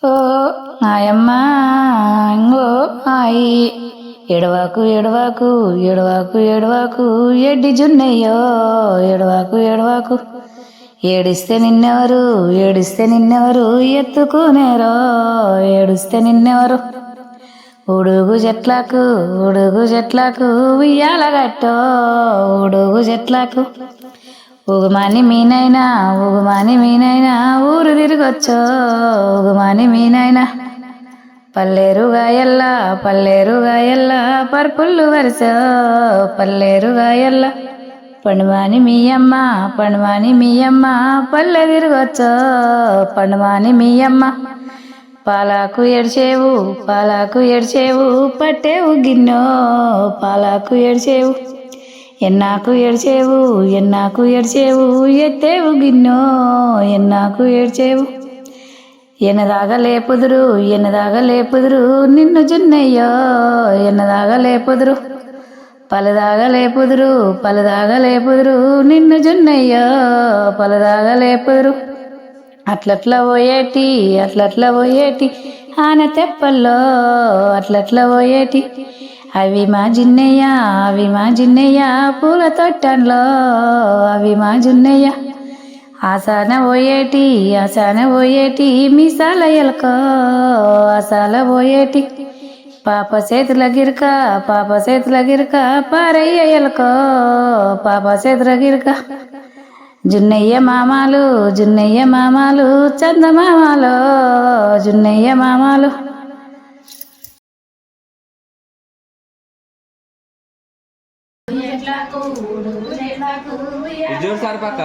ఓ నాయమ్మ ఇంగో ఆయి ఎడవాకు ఎడవాకు ఎడవాకు ఎడవాకు ఎడ్డి జున్నయ్యో ఎడవాకు ఎడవాకు ఏడిస్తే నిన్నెవరు ఎత్తుకునేరో ఏడిస్తే నిన్నెవరు ఉడుగు చెట్లకు ఉయ్యాలగట్టో ఉడుగు చెట్లకు ఉగుమాని మీనైనా ఊరు తిరిగొచ్చో ఉగుమాని మీనైనా పల్లేరుగాయల్లా పర్పుల్లు వరుసో పల్లేరుగాయల్లా పండుమాని మీ అమ్మ పల్లె తిరగొచ్చో పండుమాని మీ అమ్మ పాలాకు ఎడ్చేవు పట్టేవు గిన్నో పాలాకు ఎడ్చేవు ఎన్నాకు ఎడ్చేవు ఎత్తేవు గిన్నో ఎన్నాకు ఎడ్చేవు ఎనదాగా లేపుదురు నిన్ను జున్నయ్యో ఎనదాగా లేపుదురు పలదాగా లేపుదురు నిన్ను జున్నయ్యో పలదాగా లేపుదురు అట్లట్లా పోయేటి ఆన తెప్పల్లో అట్లట్లా పోయేటి అవి మా జిన్నయ్య పూల తొట్టంలో అవి మా జున్నయ్య ఆసాన పోయేటి మీసాల ఎలకో ఆసాల పోయేటి పాప చేతుల గిరక పారయ్య ఎలకో పాప చేతుల గిరక జున్నయ్య మామాలు చందమామాలో జున్నయ్య మామాలు జోర్ సార్ పక్క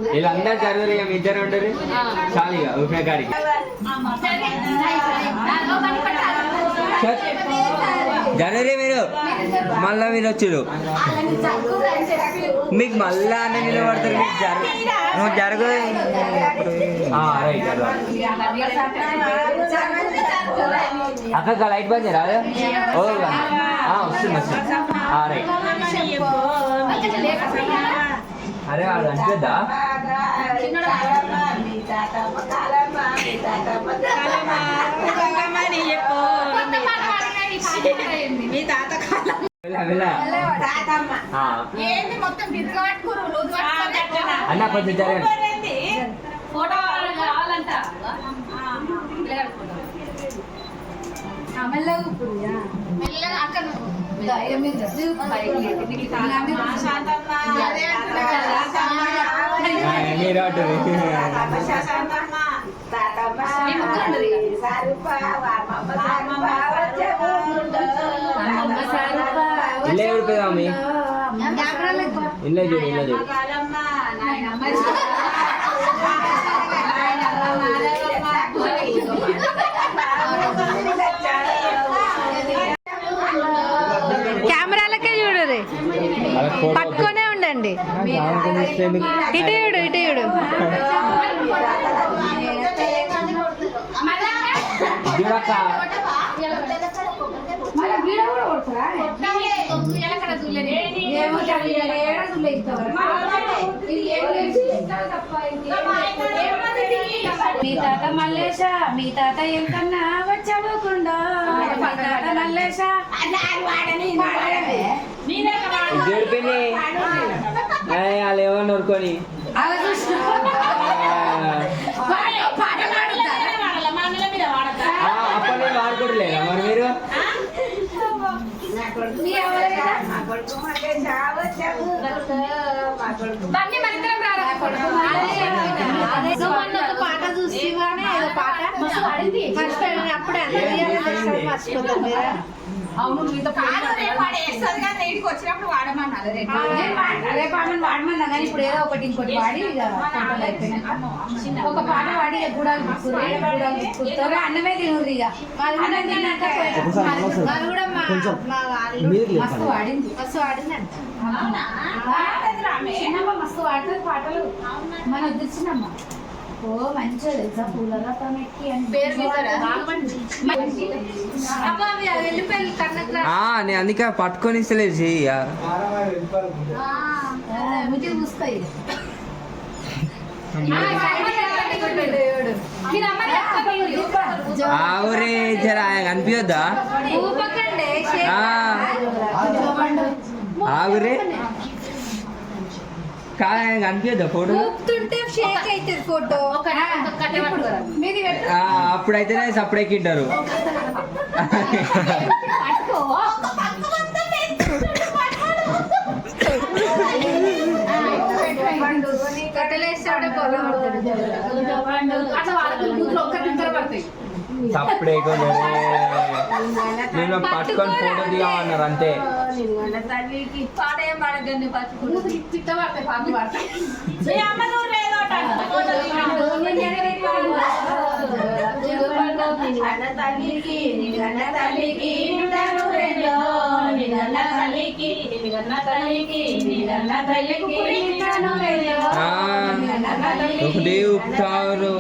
వీళ్ళందరూ చదువు ఇద్దరు ఉండరు చాలిగా ఉపయోగారికి జరగరే మీరు మళ్ళా మీరు వచ్చారు మీకు మళ్ళా అన్న నిలబడతారు మీకు జరుగు అక్క లైట్ బంద్ రాదు వస్తుంది రైట్ అరే వాడు అంటేద్దా అన్న కొంచెం జరగండి ఫోటో కావాలంట మెల్లగా అక్కడ ఇల్లే ఊడిపోయామి ఇల్లే చూడు కెమెరాలకే చూడరు పట్టుకొనే ఉండండి ఇటు చూడు మీ తాత మల్లేశ మీ తాత ఎంకన్నా వచ్చాడుకుండా తాత మల్లేశ వాళ్ళు ఏమన్నా ఊరుకొని మీ ఎవరైనా బన్నీ మన ఇద్దరం రారా పాట చూసివానే ఏదో పాట పాడింది అప్పుడే మర్చిపోతాం అవును మీతో ఇంటికి వచ్చినప్పుడు వాడమన్నారు రేపు ఆమెను వాడమన్నా కానీ ఇప్పుడు ఏదో ఒకటి ఇంకోటి వాడి ఇక ఫోటోలు అయిపోయినాక ఒక పాట వాడి ఇక కూడా కూర్చోరు అన్నమే తినరు ఇక అన్నం తిన్నాక వాళ్ళు కూడా మా వాళ్ళు మస్తు వాడింది మస్తు ఆడిందంట చిన్నమ్మ మస్తు వాడుతుంది పాటలు మన వద్దిచ్చినమ్మ ఓ మంచిగా తెలుసా పూలతో ఎక్కి అని వెళ్ళిపోయి కన్నకు నేను అందుకే పట్టుకొని ఇస్తలేదు చెయ్యి ముద్దు చూస్తాయి ఆవురే జర కనిపించొద్దా ఆవురే కాదు కనిపించొద్దా ఫోటో ఊపుతుంటే షేక్ అవుతుంది ఫోటో మీది పెట్టు అప్పుడైతేనే సప్పుడెక్కింటారు కట్టలేస్తాడే పొలం అట్లా వాళ్ళకి బూతులు ఒక్కరిద్దరు పడతాయి సప్పుడేకో నేను పట్టుకొని ఫోటో దిగామన్నారు అంతే తల్లికి పాట ఏం పాడగండి పట్టుకుంటుంది తిట్ట పడతాయి పాపలు పడతాయి తల్లికి ఒకటే ఉప్తారు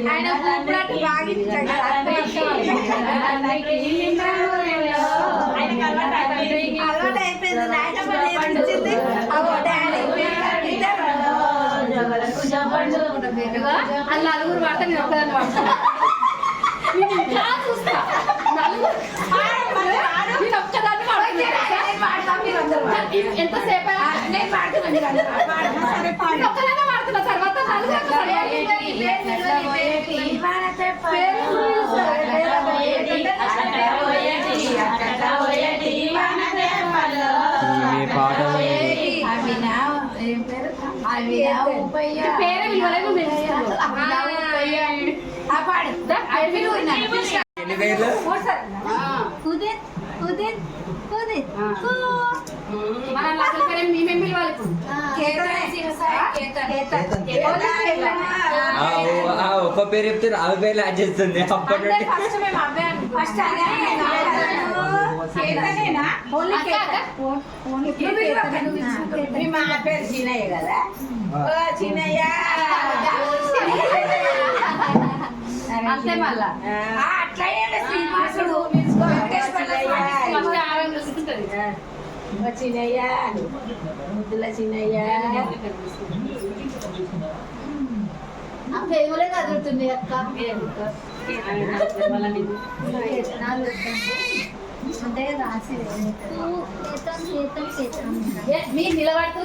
ఆయన ఊపిరాట బాగా ఇచ్చాడు అలవాటు అయిపోయింది నాయన నేర్పించింది అలా నలుగురు పడతా నేను ఒక్కదాన్ని పడతాను చూస్తా నలుగురు నేను ఒక్కదాన్ని పడుతుంది ఎంతసేపు నేను పాడుతున్నాను ఒక్కదాన్ని పడుతున్నా తర్వాత పాట పేరే విలువలేదు ఎన్ని పేర్లు మన అసలు పేరే మేమేం పిలవాలి ఒక్క పేరు చెప్తే ఆమె పేర్లు యాడ్ చేస్తుంది అప్పటి నుండి మా పేరు చిన్నయ్య కదా చిన్నయ్య అంతే మళ్ళా అట్లనే శ్రీనివాసుడు చిన్నయ్య ముద్దుల చిన్నయ్య ఫేమలే కదులుతుంది అక్క అంటే రాసి మీరు నిలబడుతూ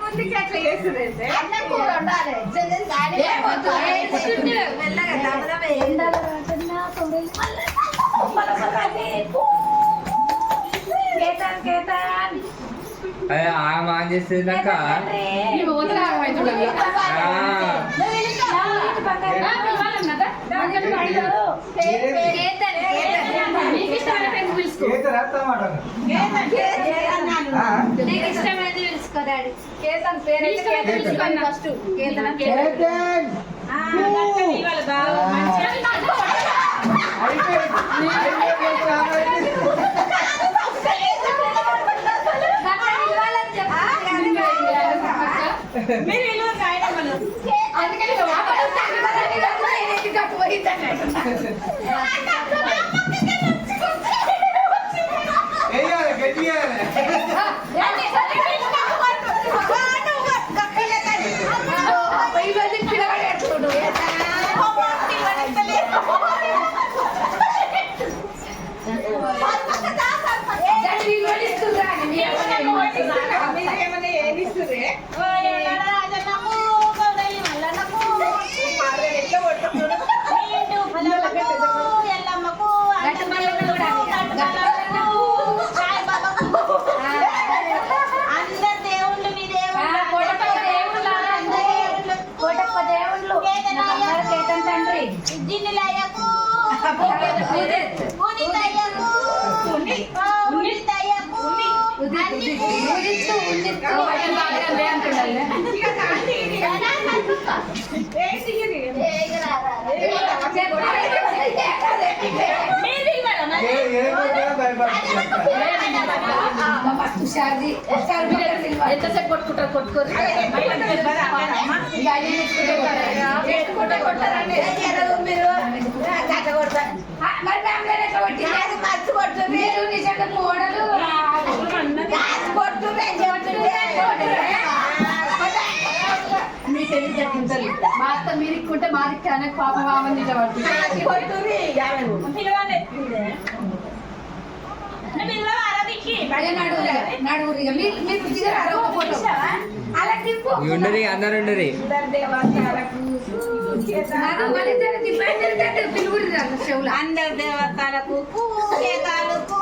ముందుకి అట్లా చేస్తుంది ఆమె ఆన్ చేస్తున్నాక ఇష్టమైనది తెలుసుకోదాడు కేతన్ పేరు ఫస్ట్ కేతన్ ఊరిస్తూ ఊరిస్తూ మస్తు షాది ఎంతసేపు కొట్టుకుంటారు కొట్టుకోరు మరి ఫ్యామిలీ ఎట్లా కొట్టింది మీరు నిజంగా కోడలు మీ తెలివి తగ్గించాలి మా అత్త మీరు ఇక్కుంటే మాది కానీ పాప మామని నిలబడుతుంది నడుగురిగా మీరు దిగరారు ఒక ఫోటో అలా తిప్పు ఉండరి అన్నారు ఉండరి అందరి దేవతలకు కేతాలకు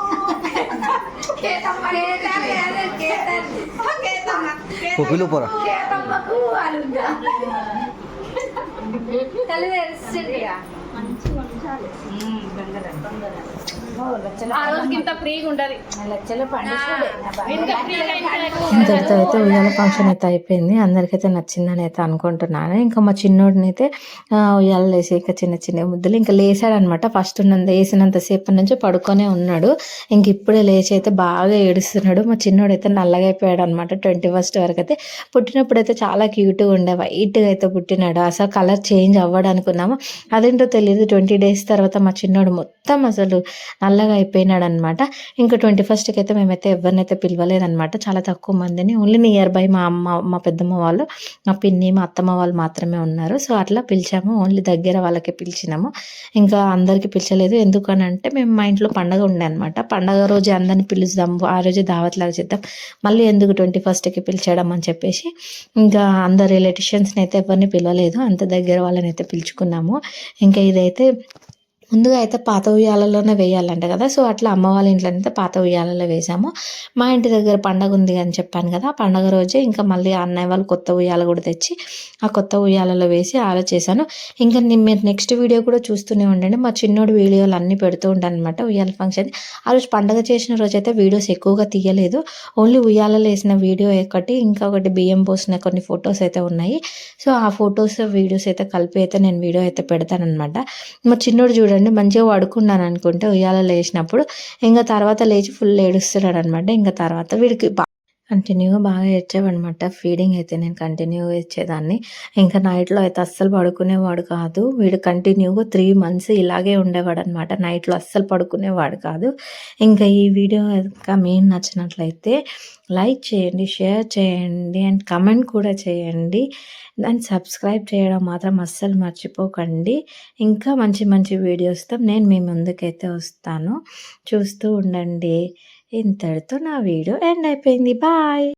పొక్కులు పోరా కళ్ళు తెరిచిగా ఆ రోజుకి ఇంత ఫ్రీగా ఉండాలి లక్షల పండుగ ఇంతటితో అయితే ఉయ్యాల ఫంక్షన్ అయితే అయిపోయింది. అందరికైతే నచ్చిందని అయితే అనుకుంటున్నాను. ఇంకా మా చిన్నోడిని అయితే ఉయ్యాల లేసి ఇంకా చిన్న చిన్న ముద్దలు ఇంకా లేసాడనమాట. ఫస్ట్ వేసినంతసేపు నుంచి పడుకొనే ఉన్నాడు. ఇంక ఇప్పుడే లేచి అయితే బాగా ఏడుస్తున్నాడు. మా చిన్నోడు అయితే నల్లగా అయిపోయాడు అనమాట. 21st వరకు అయితే పుట్టినప్పుడు అయితే చాలా క్యూట్గా ఉండే, వైట్గా అయితే పుట్టినాడు. అసలు కలర్ చేంజ్ అవ్వడం అనుకున్నాము, అదేంటో తెలియదు. 20 days తర్వాత మా చిన్నోడు మొత్తం అసలు నల్లగా అయిపోయినాడు అనమాట. ఇంకా 21st అయితే మేమైతే ఎవరినైతే పిలవలేదనమాట. చాలా తక్కువ మందిని, ఓన్లీ నియర్ బై మా అమ్మ, మా పెద్దమ్మ వాళ్ళు, మా పిన్ని, మా అత్తమ్మ వాళ్ళు మాత్రమే ఉన్నారు. సో అట్లా పిలిచాము, ఓన్లీ దగ్గర వాళ్ళకే పిలిచినాము. ఇంకా అందరికి పిలిచలేదు. ఎందుకనంటే మేము మా ఇంట్లో పండగ ఉండే అనమాట. పండగ రోజు అందరిని పిలుద్దాం, ఆ రోజు దావత్లాగా చేద్దాం, మళ్ళీ ఎందుకు 21st పిలిచడం అని చెప్పేసి ఇంకా అందరు రిలేటిషన్స్ని అయితే ఎవరిని పిలవలేదు, అంత దగ్గర వాళ్ళని అయితే పిలుచుకున్నాము. ఇంకా ఇదైతే ముందుగా అయితే పాత ఉయ్యాలలోనే వేయాలంట కదా. సో అట్లా అమ్మ వాళ్ళ ఇంట్లో అయితే పాత ఉయ్యాలలో వేసాము. మా ఇంటి దగ్గర పండగ ఉంది అని చెప్పాను కదా, ఆ పండగ రోజే ఇంకా మళ్ళీ అన్నయ్య వాళ్ళు కొత్త ఉయ్యాల కూడా తెచ్చి ఆ కొత్త ఉయ్యాలలో వేసి ఆలోచేసాను. ఇంకా మీరు నెక్స్ట్ వీడియో కూడా చూస్తూనే ఉండండి. మా చిన్నోడు వీడియోలు అన్నీ పెడుతూ ఉంటాను అనమాట. ఉయ్యాల ఫంక్షన్ ఆ రోజు పండగ చేసిన రోజు అయితే వీడియోస్ ఎక్కువగా తీయలేదు, ఓన్లీ ఉయ్యాలలో వేసిన వీడియో ఒకటి, ఇంకొకటి బియ్యం పోసిన కొన్ని ఫొటోస్ అయితే ఉన్నాయి. సో ఆ ఫొటోస్ వీడియోస్ అయితే కలిపి అయితే నేను వీడియో అయితే పెడతాను అనమాట. మా చిన్నోడు చూడండి మంచిగా పడుకున్నాను అనుకుంటే ఉయ్యాలలో లేచినప్పుడు ఇంకా తర్వాత లేచి ఫుల్ ఏడుస్తున్నాడు అనమాట. ఇంకా తర్వాత వీడికి కంటిన్యూగా బాగా ఏడ్చేవాడనమాట. ఫీడింగ్ అయితే నేను కంటిన్యూగా ఇచ్చేదాన్ని. ఇంకా నైట్లో అయితే అస్సలు పడుకునేవాడు కాదు. వీడు కంటిన్యూగా 3 months ఇలాగే ఉండేవాడు అనమాట. నైట్లో అస్సలు పడుకునేవాడు కాదు. ఇంకా ఈ వీడియో ఇంకా మీకు నచ్చినట్లయితే లైక్ చేయండి, షేర్ చేయండి అండ్ కమెంట్ కూడా చేయండి. అండ్ సబ్స్క్రైబ్ చేయడం మాత్రం అస్సలు మర్చిపోకండి. ఇంకా మంచి మంచి వీడియోస్తో నేను మీ ముందుకైతే వస్తాను, చూస్తూ ఉండండి. ఇంతటితో నా వీడియో ఎండ్ అయిపోయింది. బాయ్.